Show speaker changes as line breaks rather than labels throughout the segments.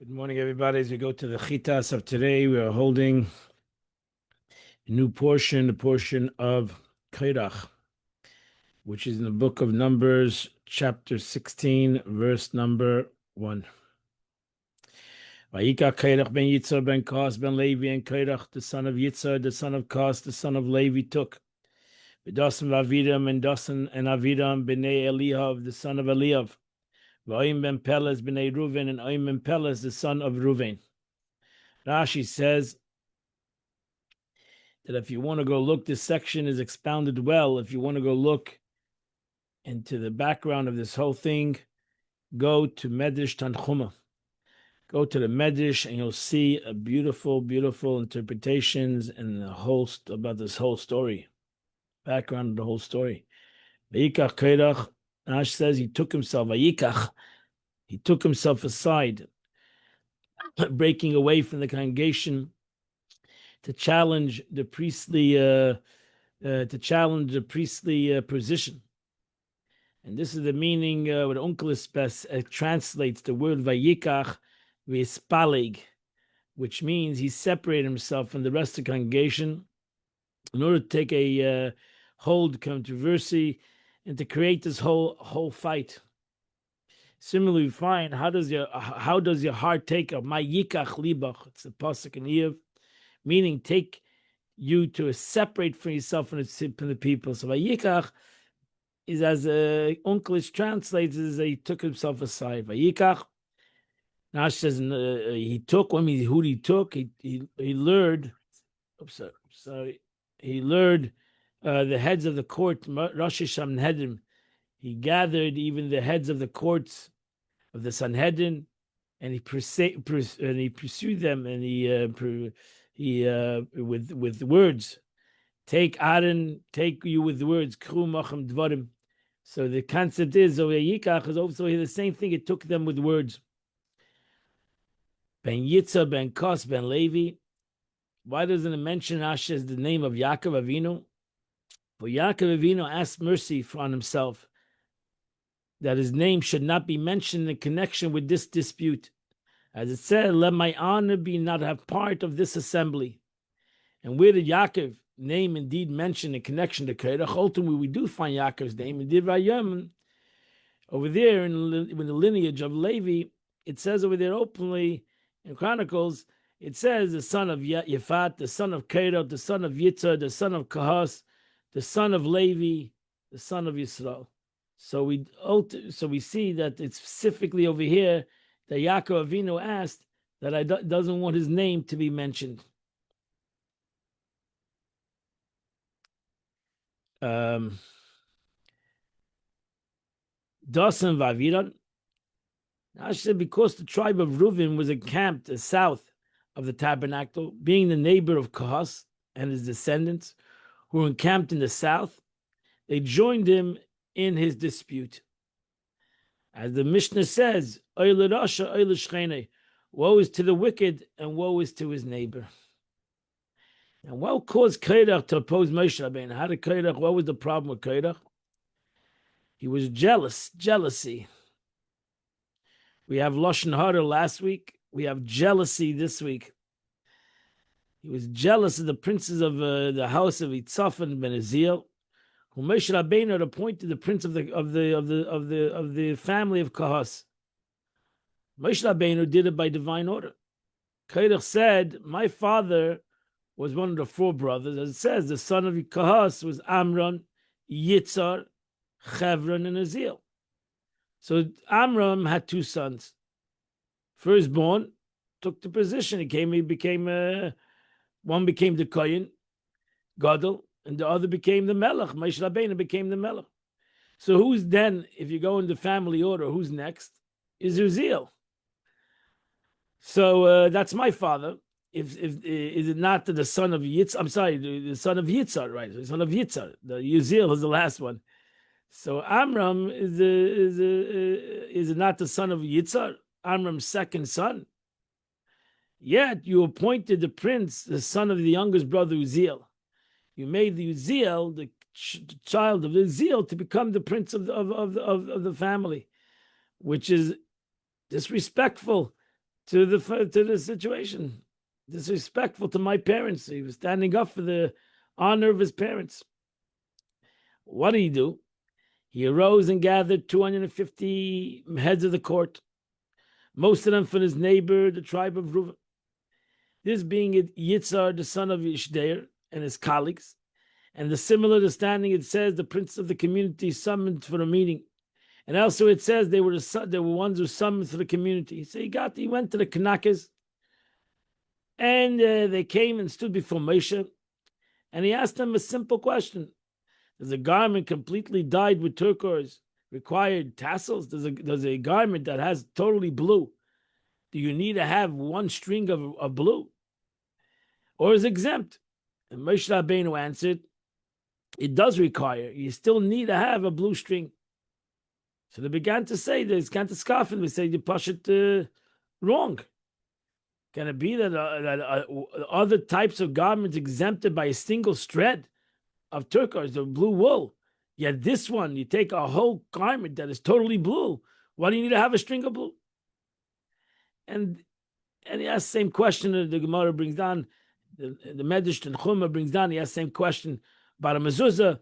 Good morning, everybody. As we go to the Chitas of today, we are holding a new portion, the portion of Kairach, which is in the book of Numbers, chapter 16, verse number 1. Vayikach Kairach ben Yitzhar ben Kos ben Levi, and Kairach, the son of Yitzhar, the son of Kos, the son of Levi, took Dasan Aviram and Dasan and Aviram b'nei Eliav, the son of Eliav, Va'im ben Peles b'nei Ruven, and Oim ben Peles, the son of Ruven. Rashi says that if you want to go look, this section is expounded well. If you want to go look into the background of this whole thing, go to Medrash Tanchuma. Go to the Medrash and you'll see a beautiful, beautiful interpretations and the whole about this whole story, background of the whole story. Vayikach Kairach, Rashi says he took himself, Vayikach, he took himself aside, breaking away from the congregation to challenge the priestly position. And this is the meaning what Onkelos translates the word Vayikach v'ispalig, which means he separated himself from the rest of the congregation in order to take a hold controversy and to create this whole fight. Similarly, we find how does your heart take a my yikach libach? It's a pasuk in Iyov, meaning take you to separate from yourself from the people. So Vayikach is, as Onkelos translates, is he took himself aside. Vayikach, now says he took. When who he took, he lured. He lured the heads of the court, Rosh Sanhedrin. He gathered even the heads of the courts of the Sanhedrin, and he pursued them, and he with words, take Aaron, take you with words, kru machem dvarim. So the concept is Yikach is also the same thing. It took them with words. Ben Yitzhar, Ben Kos, Ben Levi. Why doesn't it mention Ashes the name of Yaakov Avinu? For Yaakov Avinu asked mercy on himself that his name should not be mentioned in connection with this dispute. As it said, let my honor be not have part of this assembly. And where did Yaakov name indeed mentioned in connection to Kairach? Ultimately, we do find Yaakov's name in Divrei Hayom. Over there in the lineage of Levi, it says over there openly in Chronicles, it says the son of Yefat, the son of Kairach, the son of Yitzhar, the son of Kahas, the son of Levi, the son of Yisrael. So we see that it's specifically over here that Yaakov Avinu asked that I doesn't want his name to be mentioned. Dasan Vaviran. I said because the tribe of Reuven was encamped south of the tabernacle, being the neighbor of Kahas and his descendants, who were encamped in the south, they joined him in his dispute. As the Mishnah says, woe is to the wicked and woe is to his neighbor. And what caused Kairach to oppose Moshe Rabbeinu? How did Kairach, what was the problem with Kairach? He was jealousy. We have Lashon Hara last week. We have jealousy this week. He was jealous of the princes of the house of Yitzhak ben Aziel, who Moshe Rabbeinu had appointed the prince of the family of Kahas. Moshe Rabbeinu did it by divine order. Kairach said, my father was one of the four brothers. As it says, the son of Kahas was Amram, Yitzhar, Chevron, and Aziel. So Amram had two sons. Firstborn took the position. One became the Kohen, Gadol, and the other became the Melech. Moshe Rabbeinu became the Melech. So who's then, if you go in the family order, who's next? Is Uziel. So that's my father. If is it not the son of Yitzhar? I'm sorry, the son of Yitzhar, right? The son of Yitzhar. The Uziel is the last one. So Amram is it not the son of Yitzhar? Amram's second son. Yet you appointed the prince, the son of the youngest brother Uziel. You made the Uziel, the child of Uziel, to become the prince of the family, which is disrespectful to the situation. Disrespectful to my parents. He was standing up for the honor of his parents. What did he do? He arose and gathered 250 heads of the court, most of them from his neighbor, the tribe of Reuven. This being Yitzhar, the son of Yishdeir, and his colleagues. And the similar to standing, it says the prince of the community summoned for a meeting. And also it says they were ones who summoned for the community. So he went to the Kanakis, and they came and stood before Moshe, and he asked them a simple question. Does a garment completely dyed with turquoise require tassels? Does a garment that has totally blue, do you need to have one string of blue? Or is exempt? And Moshe Rabbeinu answered, it does require. You still need to have a blue string. So they began to say, they began to scoff, and they say, you push it wrong. Can it be that other types of garments exempted by a single thread of turquoise or blue wool? Yet this one, you take a whole garment that is totally blue. Why do you need to have a string of blue? And he asked the same question that the Gemara brings down, the Medrash and Chumah brings down. He asked the same question about a mezuzah,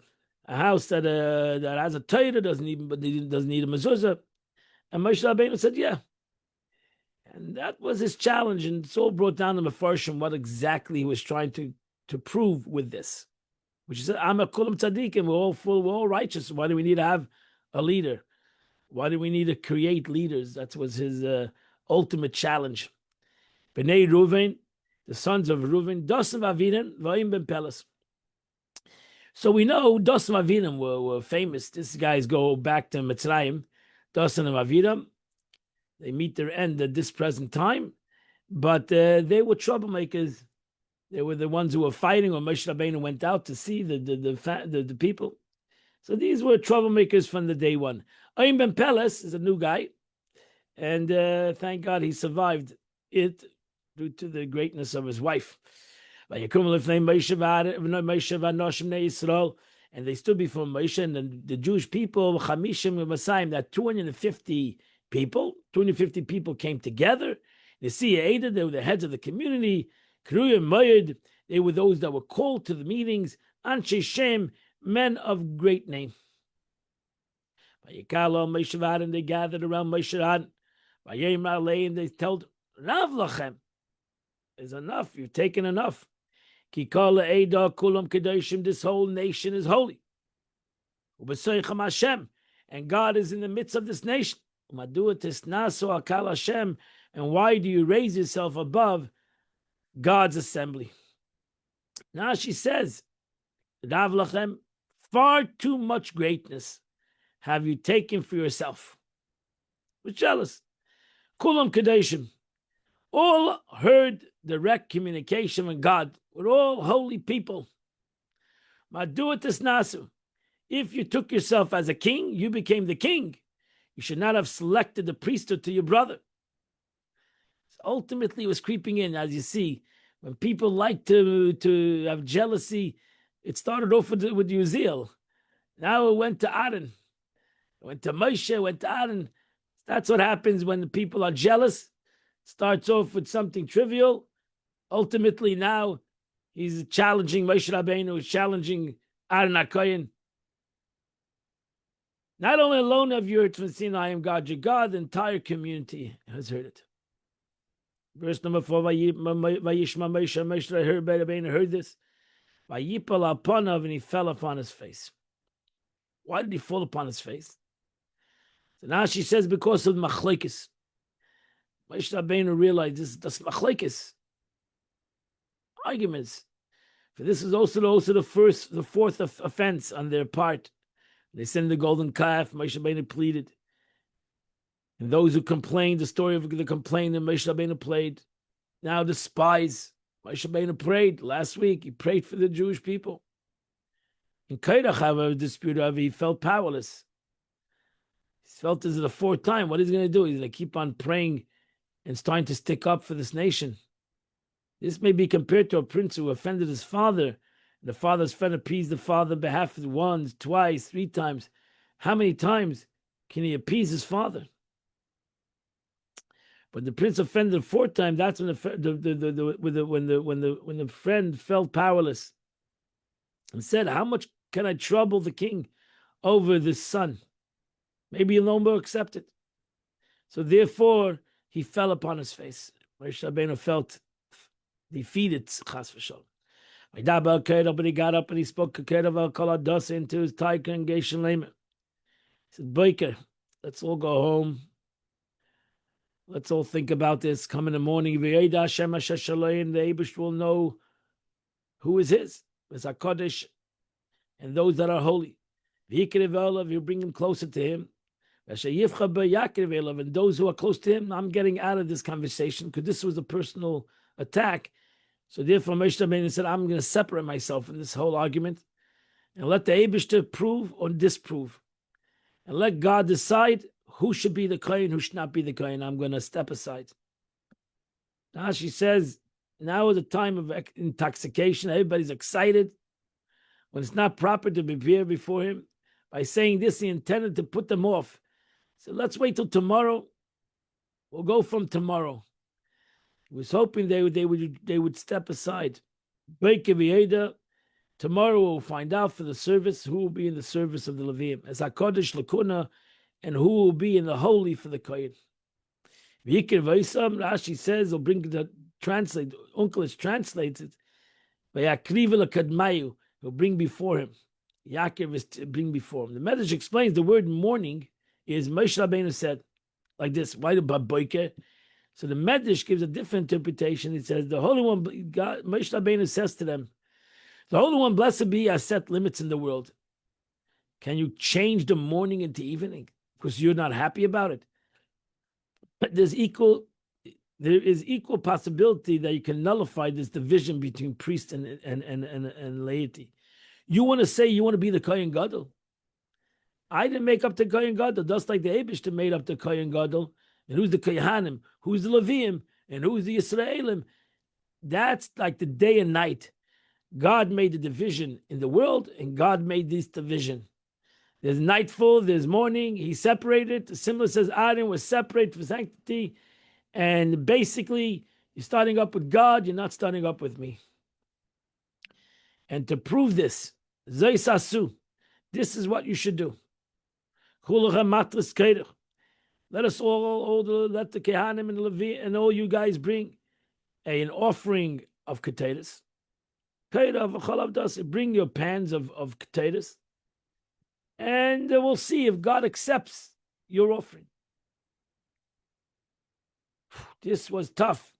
a house that has a Torah doesn't need a mezuzah. And Moshe Rabbeinu said, yeah. And that was his challenge, and it's all brought down to Mefarshim what exactly he was trying to prove with this, which is I'm a kulam tzaddikim, we're all full, we're all righteous. Why do we need to have a leader? Why do we need to create leaders? That was his ultimate challenge. Bnei Reuven, the sons of Reuven, Dosan Avidan, Vayim ben Pelas. So we know Dosan Avidan were famous. These guys go back to Mitzrayim, Dosan and Avidan. They meet their end at this present time, but they were troublemakers. They were the ones who were fighting when Moshe Rabbeinu went out to see the people. So these were troublemakers from the day one. Vayim ben Pelas is a new guy, and thank God he survived it due to the greatness of his wife. And they stood before Moshe and the Jewish people, that 250 people came together. The Siyah, they were the heads of the community. They were those that were called to the meetings. Anshe Shem, men of great name. They gathered around Moshe and they told Rav Lachem, is enough. You've taken enough. This whole nation is holy. And God is in the midst of this nation. And why do you raise yourself above God's assembly? Now she says, Rav Lachem, far too much greatness have you taken for yourself. We're jealous. Kulam Kadeshim. All heard direct communication with God. We're all holy people. Maduatis Nasu. If you took yourself as a king, you became the king. You should not have selected the priesthood to your brother. So ultimately, it was creeping in, as you see. When people like to have jealousy, it started off with Uziel. Now it went to Aaron. It went to Moshe, it went to Aaron. That's what happens when the people are jealous. Starts off with something trivial. Ultimately, now he's challenging Moshe Rabbeinu, he's challenging Aaron HaKohen. Not only alone have you heard from Sinai, I am God, your God, the entire community has heard it. Verse number 4, Vayishma Moshe, Moshe Rabbeinu heard this. Vayipal Apanav, and he fell upon his face. Why did he fall upon his face? So now she says, because of machlekes. Moshe Rabbeinu realized this machlekes arguments. For this is also the fourth offense on their part. They sent the golden calf. Moshe Rabbeinu pleaded, and those who complained, the story of the complaint that Moshe Rabbeinu played. Now the spies. Moshe Rabbeinu prayed last week. He prayed for the Jewish people. In Kairach, however, dispute of he felt powerless. He felt this is the fourth time. What is he going to do? He's going to keep on praying and starting to stick up for this nation. This may be compared to a prince who offended his father. The father's friend appeased the father on behalf of once, twice, 3 times. How many times can he appease his father? When the prince offended the fourth time, that's when the friend felt powerless and said, "How much can I trouble the king over this son? Maybe he'll no more accept it." So therefore, he fell upon his face. Moshe Rabbeinu felt defeated, chas v'shalom. But he got up and he spoke into his Thai congregation. He said, "Boiker, let's all go home. Let's all think about this. Come in the morning. The Eibush will know who is his. It's HaKadosh and those that are holy. He'll bring him closer to him. And those who are close to him, I'm getting out of this conversation because this was a personal attack. So therefore, Moshe Rabbeinu said, I'm going to separate myself from this whole argument and let the Eibishter prove or disprove. And let God decide who should be the Kohen, who should not be the Kohen. I'm going to step aside. Now she says, now is the time of intoxication. Everybody's excited. When it's not proper to prepare before him. By saying this, he intended to put them off. So let's wait till tomorrow. We'll go from tomorrow. He was hoping they would step aside. Tomorrow we'll find out for the service who will be in the service of the Leviim as HaKadosh Lakuna, and who will be in the holy for the Kohen. Rashi says, he'll bring the translate. Unkelich translates it. He'll bring before him. Yaakov is to bring before him. The Medrash explains the word morning is Moshe Rabbeinu said like this. Why the Boiker? So the Medrash gives a different interpretation. It says the Holy One, God, Moshe Rabbeinu says to them, the Holy One, blessed be, has set limits in the world. Can you change the morning into evening? Because you're not happy about it. But there is equal possibility that you can nullify this division between priest and laity. You want to say you want to be the Kohen Gadol. I didn't make up the Kohen Gadol, just like the Eibishter made up the Kohen Gadol. And who's the Kohanim? Who's the Leviim? And who's the Yisraelim? That's like the day and night. God made the division in the world, and God made this division. There's nightfall, there's morning. He separated. The Simla says Aaron was separated for sanctity. And basically, you're starting up with God, you're not starting up with me. And to prove this, Zaysasu, this is what you should do. Let us all let the Kehanim and the Levi and all you guys bring an offering of potatoes. Bring your pans of potatoes, and we'll see if God accepts your offering. This was tough.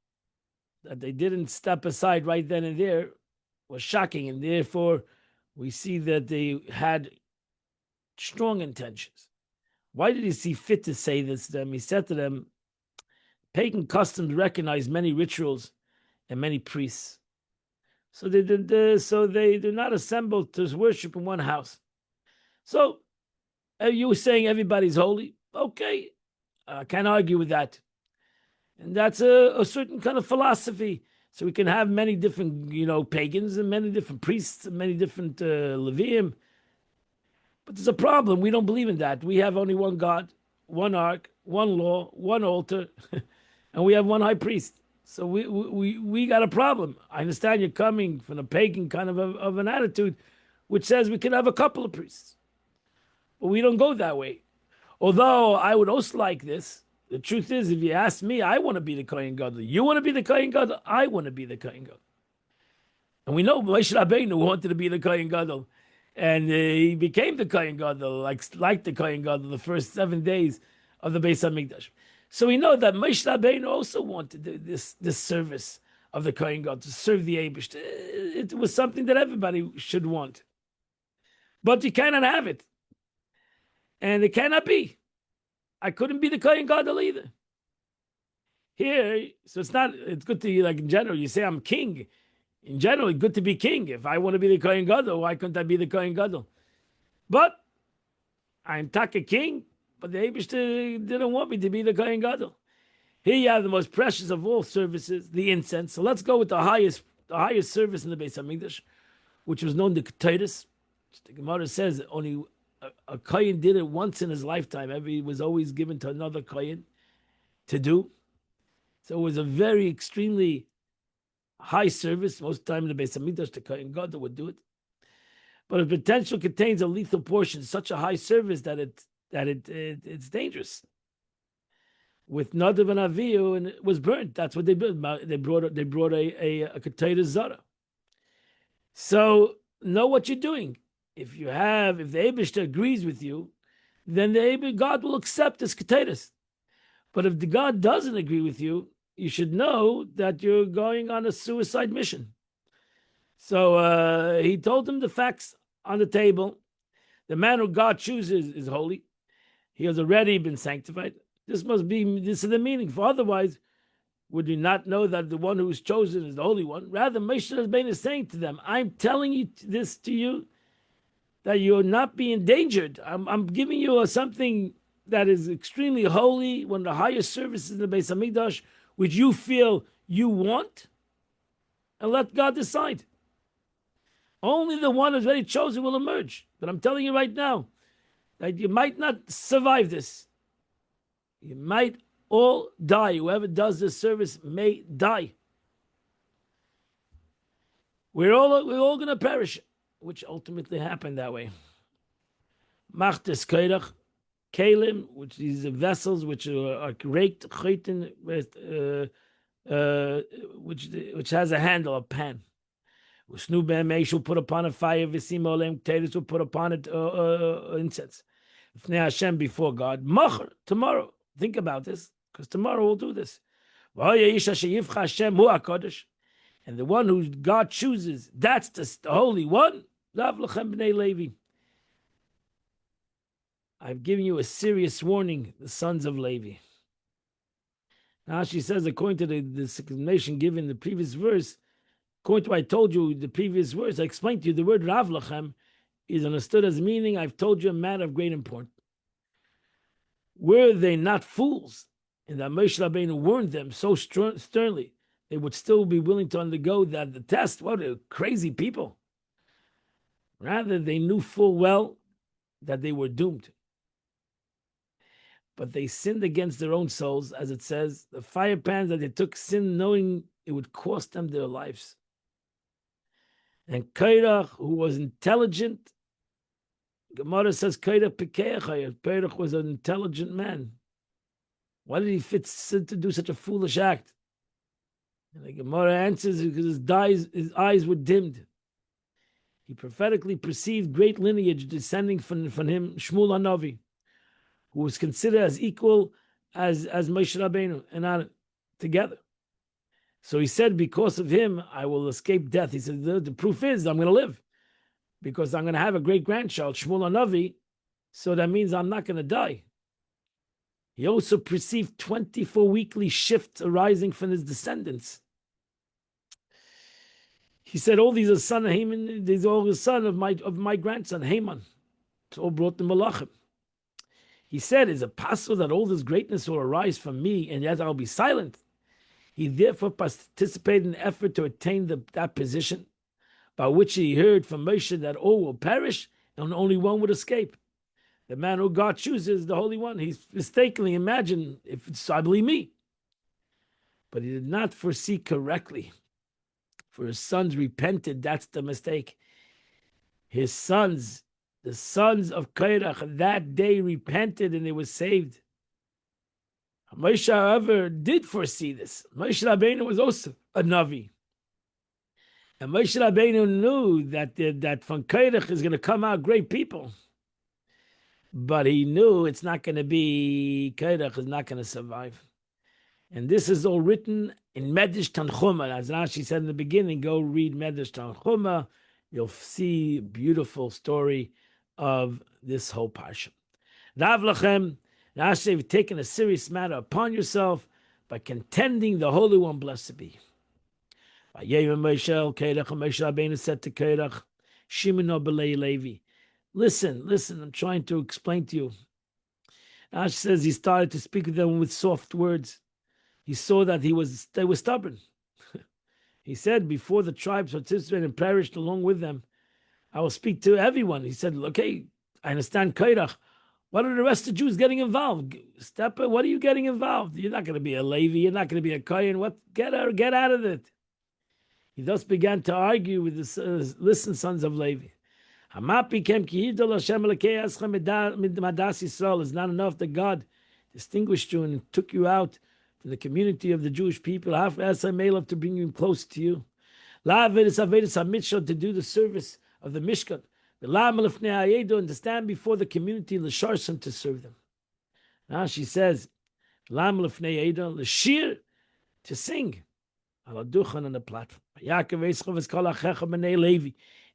That they didn't step aside right then and there was shocking, and therefore we see that they had strong intentions. Why did he see fit to say this to them? He said to them, pagan customs recognize many rituals and many priests. So they do not assemble to worship in one house. So you were saying everybody's holy. Okay, I can't argue with that. And that's a certain kind of philosophy. So we can have many different, pagans and many different priests and many different Leviim. But there's a problem. We don't believe in that. We have only one God, one ark, one law, one altar, and we have one high priest. So we got a problem. I understand you're coming from a pagan kind of an attitude, which says we can have a couple of priests. But we don't go that way. Although I would also like this. The truth is, if you ask me, I want to be the Kohen Gadol. You want to be the Kohen Gadol? I want to be the Kohen Gadol. And we know Moshe Rabbeinu wanted to be the Kohen Gadol. And he became the Kohen Gadol, like the Kohen Gadol, the first 7 days of the Beis HaMikdash. So we know that Moshe Rabbeinu also wanted this service of the Kohen Gadol, to serve the Eibush. It was something that everybody should want. But you cannot have it. And it cannot be. I couldn't be the Kohen Gadol either. Here, so it's good to, like in general, you say I'm king. In general, it's good to be king. If I want to be the Kohen Gadol, why couldn't I be the Kohen Gadol? But I'm Taka king, but the Eibishter didn't want me to be the Kohen Gadol. Here you have the most precious of all services, the incense. So let's go with the highest service in the Beis HaMikdash, which was known to Ketores. The Gemara says only a Kohen did it once in his lifetime. It was always given to another Kohen to do. So it was a very extremely high service. Most of the time in the Beis Hamikdash, the Kohen Gadol would do it. But the potential contains a lethal portion, such a high service that it's dangerous. With Nadav and Avihu, and it was burnt. That's what they did. They brought a Ketera Zara. So know what you're doing. If the Eibishter agrees with you, then God will accept this Keteris. But if the God doesn't agree with you, you should know that you're going on a suicide mission. So he told him the facts on the table. The man who God chooses is holy. He has already been sanctified. This is the meaning. For otherwise, would you not know that the one who is chosen is the Holy One? Rather, Moshe Rabbeinu is saying to them, I'm telling you this to you, that you'll not be endangered. I'm giving you something that is extremely holy, one of the highest services in the Beis Hamikdash, which you feel you want, and let God decide. Only the one who's already chosen will emerge. But I'm telling you right now that you might not survive this. You might all die. Whoever does this service may die. We're all going to perish, which ultimately happened that way. Machtes Koirach, Kalim, which these are vessels which are raked, chaytin, which has a handle, a pan. Usnu be'emei will put upon a fire, v'sim olem kteris will put upon it incense. Fnei Hashem before God. Machar, tomorrow. Think about this, because tomorrow we'll do this. And the one who God chooses, that's the Holy One. I've given you a serious warning, the sons of Levi. Now she says, according to the explanation given in the previous verse, according to what I told you, the previous verse, I explained to you the word Rav Lachem is understood as meaning, I've told you a matter of great importance. Were they not fools, and that Moshe Rabbeinu warned them so sternly, they would still be willing to undergo the test. What a crazy people. Rather, they knew full well that they were doomed. But they sinned against their own souls, as it says, the fire pans that they took sin knowing it would cost them their lives. And Kairach, who was intelligent, Gemara says Kairach Pikeach, Kairach was an intelligent man. Why did he fit to do such a foolish act? And the Gemara answers because his eyes were dimmed. He prophetically perceived great lineage descending from him, Shmuel HaNavi, who was considered as equal as Moshe Rabbeinu and Aaron together. So he said, because of him, I will escape death. He said, the proof is I'm going to live because I'm going to have a great grandchild, Shmuel HaNavi. So that means I'm not going to die. He also perceived 24 weekly shifts arising from his descendants. He said, all these are son of Haman, these are all the son of my grandson, Haman. It's all brought to Malachim. He said, is it possible that all this greatness will arise from me and yet I'll be silent? He therefore participated in the effort to attain that position, by which he heard from Moshe that all will perish and only one would escape. The man who God chooses, the Holy One, he mistakenly imagined, if it's suddenly me. But he did not foresee correctly. For his sons repented, that's the mistake. His sons, the sons of Kairach, that day repented and they were saved. Moshe, however, did foresee this. Moshe Rabbeinu was also a Navi. And Moshe Rabbeinu knew that from Kairach is going to come out great people. But he knew it's not going to be, Kairach is not going to survive. And this is all written in Medrash Tanchuma. As Rashi said in the beginning, go read Medrash Tanchuma. You'll see a beautiful story of this whole parsha. Rav Lachem, Rashi, you've taken a serious matter upon yourself by contending the Holy One, blessed be. Moshe Rabbeinu said to Kairach, Shimon B'lei Levi, listen, I'm trying to explain to you. Rashi says he started to speak with them with soft words. He saw that they were stubborn. He said, before the tribes participated and perished along with them, I will speak to everyone. He said, okay, I understand Kairach, What are the rest of the Jews getting involved? What are you getting involved? You're not going to be a Levi. You're not going to be a Kohen. What? Get out of it. He thus began to argue with the listen, sons of Levi. It's not enough that God distinguished you and took you out from the community of the Jewish people. To bring you close to you. To do the service of the Mishkan. And to stand before the community, l'sharsim, to serve them. Now she says, l'shir, to sing, on the platform.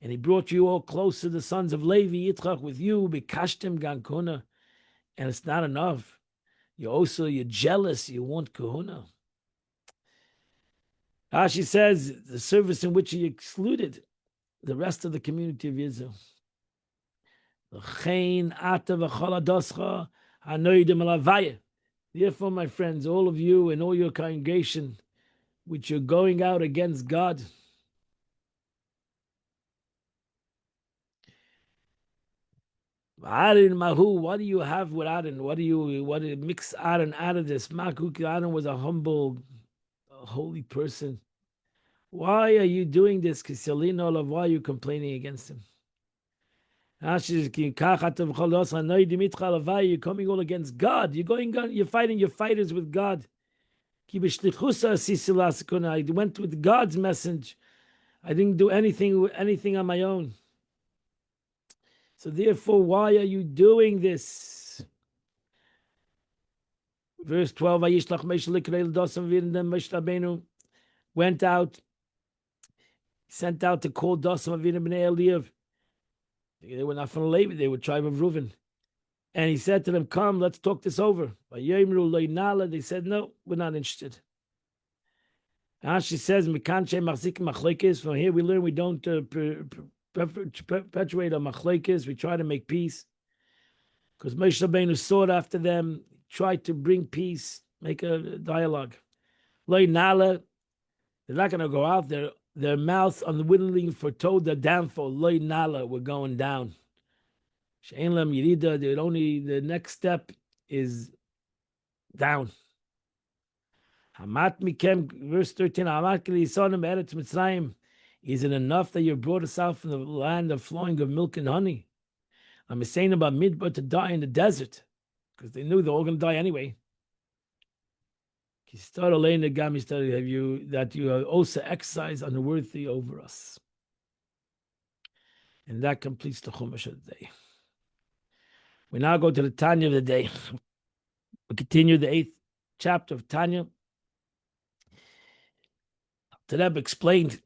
And he brought you all close to the sons of Levi, Yitzchak, with you, bikashtem gan kahuna. And it's not enough. You're jealous, you want kahuna. She says, the service in which he excluded the rest of the community of Israel. Therefore, my friends, all of you and all your congregation, which you're going out against God, what do you have with Aaron? What do you mix Aaron out of this? Aaron was a humble, holy person. Why are you doing this? Why are you complaining against him? You're coming all against God. You're fighting your fighters with God. I went with God's message. I didn't do anything on my own. So therefore, why are you doing this? Verse 12, went out, sent out to call Dosam Avinu b'nei Eliyav. They were not from Levi, they were tribe of Reuven. And he said to them, come, let's talk this over. They said, no, we're not interested. And she says, from here we learn we don't perpetuate a machlekes. We try to make peace. Because Moshe Rabbeinu sought after them, tried to bring peace, make a dialogue. They're not going to go out there. Their mouth unwittingly foretold their downfall. We're going down. The next step is down. Verse 13. Is it enough that you brought us out from the land of flowing of milk and honey? I'm saying about Midbar to die in the desert, because they knew they were all going to die anyway. That you are also exercise unworthy over us. And that completes the Chumash of the day. We now go to the Tanya of the day. We continue the 8th chapter of Tanya. The Rebbe explained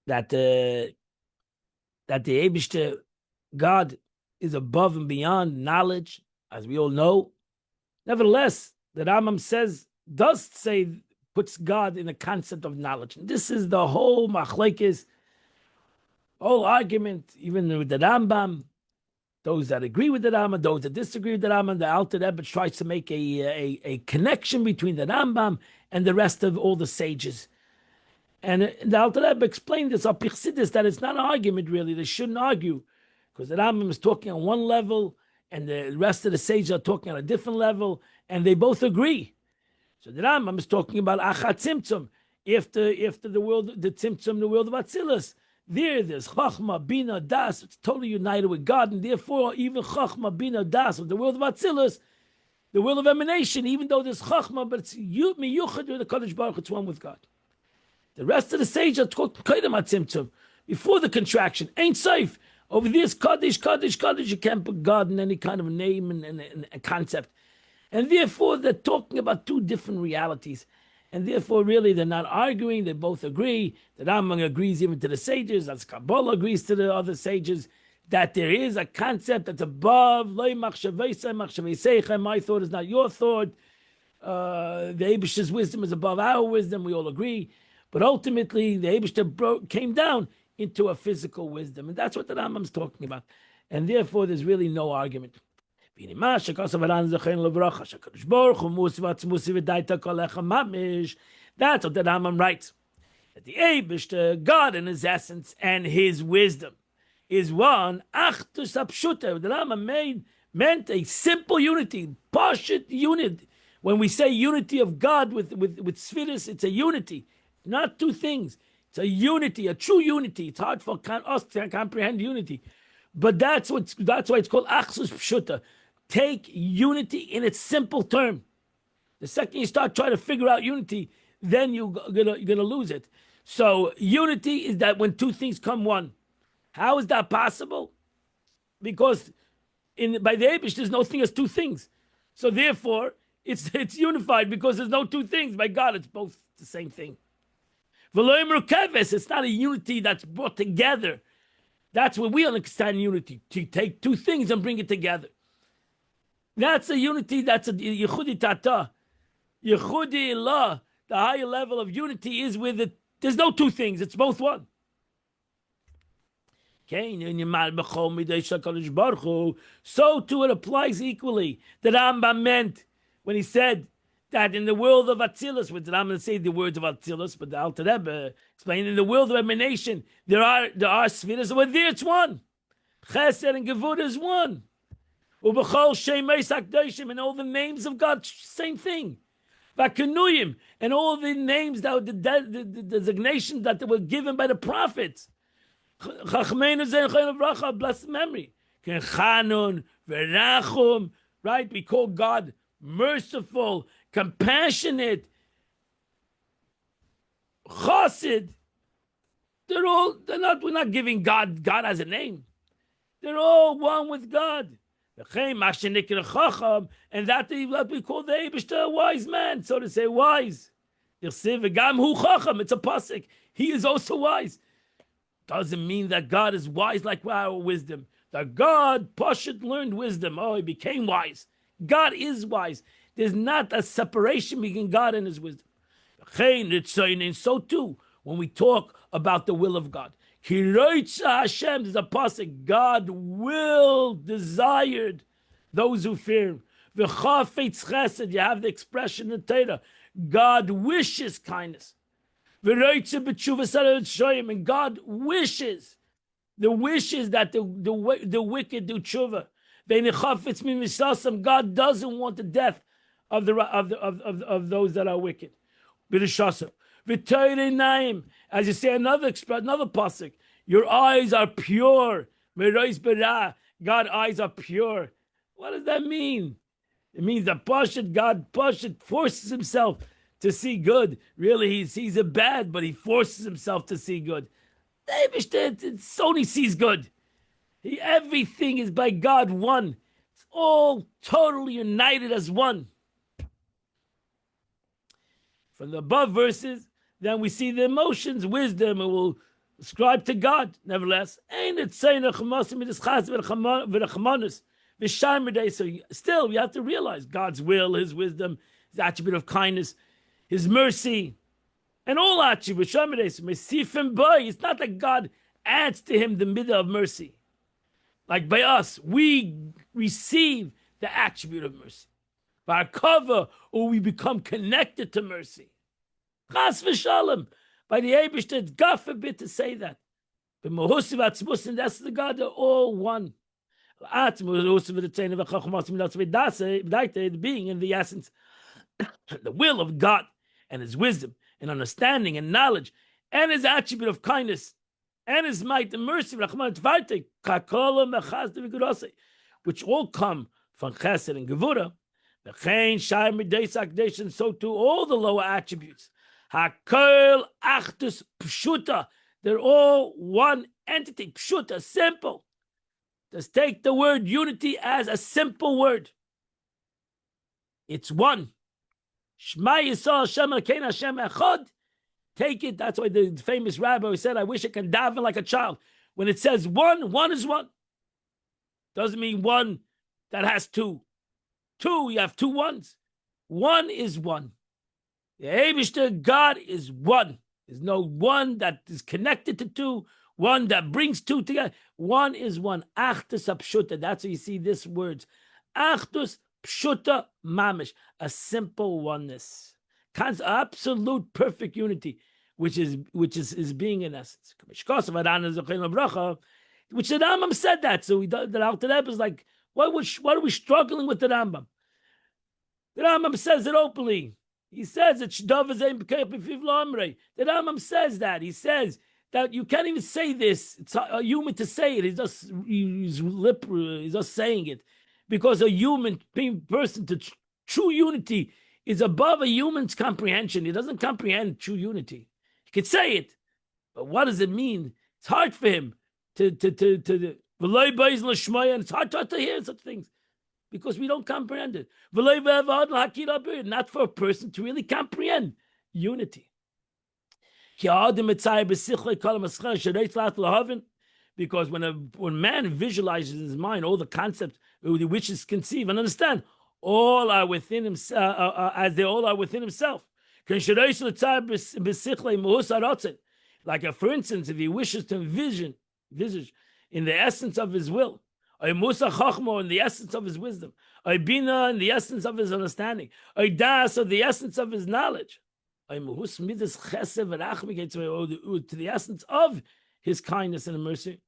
that the Eibishter God is above and beyond knowledge, as we all know. Nevertheless, the Rambam puts God in the concept of knowledge. And this is the whole machlekes, whole argument, even with the Rambam. Those that agree with the Rambam, those that disagree with the Rambam, the Alter Rebbe tries to make a connection between the Rambam and the rest of all the sages. And the Alter Rebbe explained this up that it's not an argument really. They shouldn't argue, because the Rambam is talking on one level and the rest of the sages are talking on a different level, and they both agree. So the Rambam is talking about Achat Tzimtzum. After the world, the Tzimtzum, the world of Atzilus, there's Chachma, Bina, Das. It's totally united with God, and therefore even Chachma, Bina, Das of the world of Atzilus, the world of emanation, even though there's Chachma, but it's Miyuchad with the Kadosh Baruch, it's one with God. The rest of the sages are talking Kaidam Atzimtzum, before the contraction. Ain't safe. Over this Kaddish, you can't put God in any kind of name and a concept. And therefore, they're talking about two different realities. And therefore, really, they're not arguing. They both agree. The Rambam agrees even to the sages. As Kabbalah agrees to the other sages, that there is a concept that's above. My thought is not your thought. The Eibishter's wisdom is above our wisdom. We all agree. But ultimately, the Eibishter came down into a physical wisdom. And that's what the Rambam's talking about. And therefore, there's really no argument. That's what the Rambam writes. That the Eibishter, God in his essence and his wisdom, is one. The Rambam made meant a simple unity, Pashut unit. When we say unity of God with Sfiris, it's a unity, not two things. It's a unity, a true unity. It's hard for us to comprehend unity, but that's why it's called Achzus Pshuta. Take unity in its simple term. The second you start trying to figure out unity, then you're gonna lose it. So unity is that when two things come one. How is that possible? Because by the Eibush, there's no thing as two things. So therefore, it's unified because there's no two things. By God, it's both the same thing. It's not a unity that's brought together. That's what we understand unity, to take two things and bring it together. That's a unity, that's a Yechudi Tata. Yechudi Ilah, the higher level of unity is with it. There's no two things, it's both one. Okay, so too it applies equally. The Rambam meant when he said that in the world of Atzilus, which I'm going to say the words of Atzilus, but the Alter Rebbe explained in the world of emanation, there are spheres, but there it's one. Chesed and Gevurah is one. Ubechol Shemei Sakdoshim, and all the names of God, same thing. Vakenuyim, and all the names that were the designations that were given by the prophets. Chachmeinu Zein Bracha, blessed memory. Chanun, Verachum, right? We call God merciful, compassionate, Chassid. We're not giving God as a name. They're all one with God. And that we call the Eibishter a wise man, so to say, wise. It's a pasuk. He is also wise. Doesn't mean that God is wise like our wisdom. That God, Pashut, learned wisdom. Oh, he became wise. God is wise. There's not a separation between God and his wisdom. And so too, when we talk about the will of God. Hashem, there's a pasuk. God desired those who fear him. You have the expression in the Torah. God wishes kindness. And God wishes. The wish is that the wicked do tshuva. God doesn't want the death of those that are wicked. As you say, another pasuk. Your eyes are pure. God's eyes are pure. What does that mean? It means that God forces himself to see good. Really, he sees it bad, but he forces himself to see good. Sony sees good. Everything is by God one. It's all totally united as one. From the above verses, then we see the emotions, wisdom, and will ascribe to God. Nevertheless, so still, we have to realize God's will, his wisdom, his attribute of kindness, his mercy, and all attributes. It's not that God adds to him the midah of mercy. Like by us, we receive the attribute of mercy. By our cover, or we become connected to mercy. Chas v'shalom. By the Eibishter, it's God forbid to say that. But Mehusiv Atzmusin, that's the God, they're all one. The being in the essence, the will of God and his wisdom and understanding and knowledge and his attribute of kindness and his might and mercy, which all come from Chesed and Gevurah, and so too all the lower attributes. Hakol Achdus Pshuta, they're all one entity, Pshuta, simple. Just take the word unity as a simple word. It's one. Shema Yisrael Hashem Elokeinu Hashem Echad. Take it. That's why the famous rabbi said, I wish I can daven like a child. When it says one, one is one. Doesn't mean one that has two. Two, you have two ones. One is one. The Eibishter, God is one. There's no one that is connected to two, one that brings two together. One is one. Achdus Pshuta. That's why you see this words. Achdus Pshuta Mamish. A simple oneness. Absolute perfect unity, which is being in essence. Which the Rambam said that. So the Alter Rebbe is like Why are we struggling with the Rambam? The Rambam says it openly. He says it. The Rambam says that. He says that you can't even say this. It's a human to say it. He's just saying it, because a human person to true unity is above a human's comprehension. He doesn't comprehend true unity. He could say it, but what does it mean? It's hard for him and it's hard to hear such things, because we don't comprehend it. Not for a person to really comprehend unity. Because when man visualizes in his mind all the concepts which is conceived and understand, all are within himself, as they all are within himself. Like, for instance, if he wishes to envisage in the essence of his will, in the essence of his wisdom, bina in the essence of his understanding, das of the essence of his knowledge, to the essence of his kindness and mercy,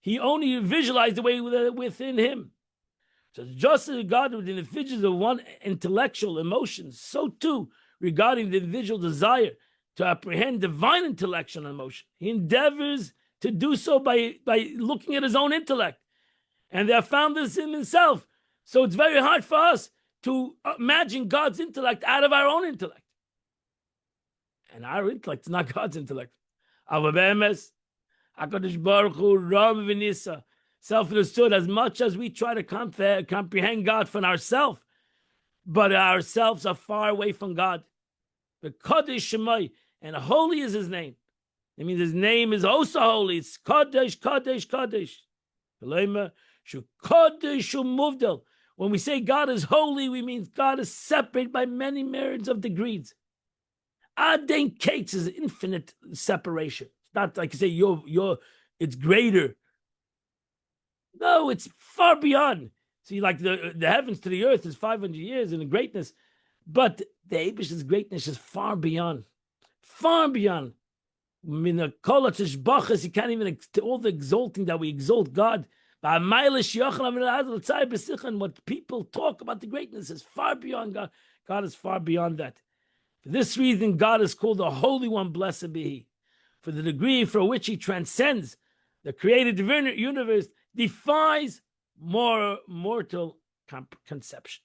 he only visualized the way within him. So just as regarding the individuals of one intellectual emotions, so too regarding the individual desire to apprehend divine intellectual emotion, he endeavors to do so by looking at his own intellect, and they have found this in himself. So it's very hard for us to imagine God's intellect out of our own intellect, and our intellect is not God's intellect. HaKadosh Baruch Hu Ram v'Nisa, self-understood, as much as we try to comprehend God from ourselves, but ourselves are far away from God. The Kadosh Shemai, and holy is his name. It means his name is also holy. It's Kadosh, Kadosh, Kadosh. When we say God is holy, we mean God is separate by many myriads of degrees. Aden Kates is infinite separation. It's not like you say it's greater. No, it's far beyond. See, like the heavens to the earth is 500 years in the greatness, but the Eibish's greatness is far beyond. Far beyond. I mean, the kolatish bachas, you can't even, all the exalting that we exalt God. And what people talk about the greatness is far beyond God. God is far beyond that. For this reason, God is called the Holy One, blessed be He. For the degree for which He transcends the created universe defies more mortal conception.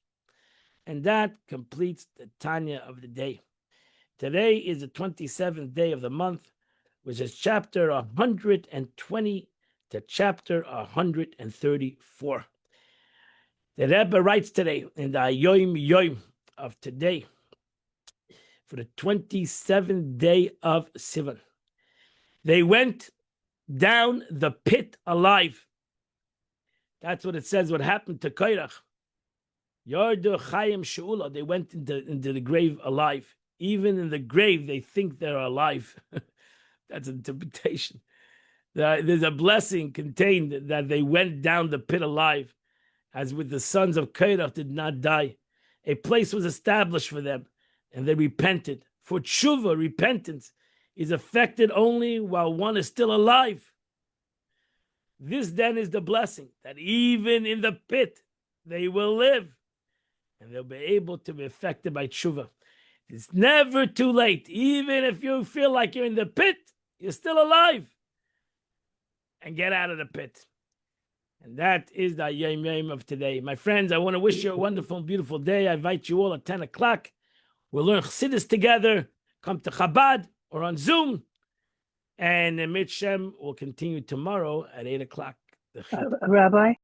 And that completes the Tanya of the day. Today is the 27th day of the month, which is chapter 120 to chapter 134. The Rebbe writes today in the Yom of today, for the 27th day of Sivan, they went down the pit alive. That's what it says, what happened to Kairach. Yardu Chayim She'ula, they went into the grave alive. Even in the grave, they think they're alive. That's an interpretation. There's a blessing contained that they went down the pit alive, as with the sons of Kairach did not die. A place was established for them, and they repented. For tshuva, repentance, is effected only while one is still alive. This then is the blessing, that even in the pit, they will live, and they'll be able to be affected by tshuva. It's never too late. Even if you feel like you're in the pit, you're still alive. And get out of the pit. And that is the Yom of today. My friends, I want to wish you a wonderful, beautiful day. I invite you all at 10 o'clock. We'll learn Chassidus together. Come to Chabad or on Zoom. And Mit Shem will continue tomorrow at 8 o'clock.
Rabbi?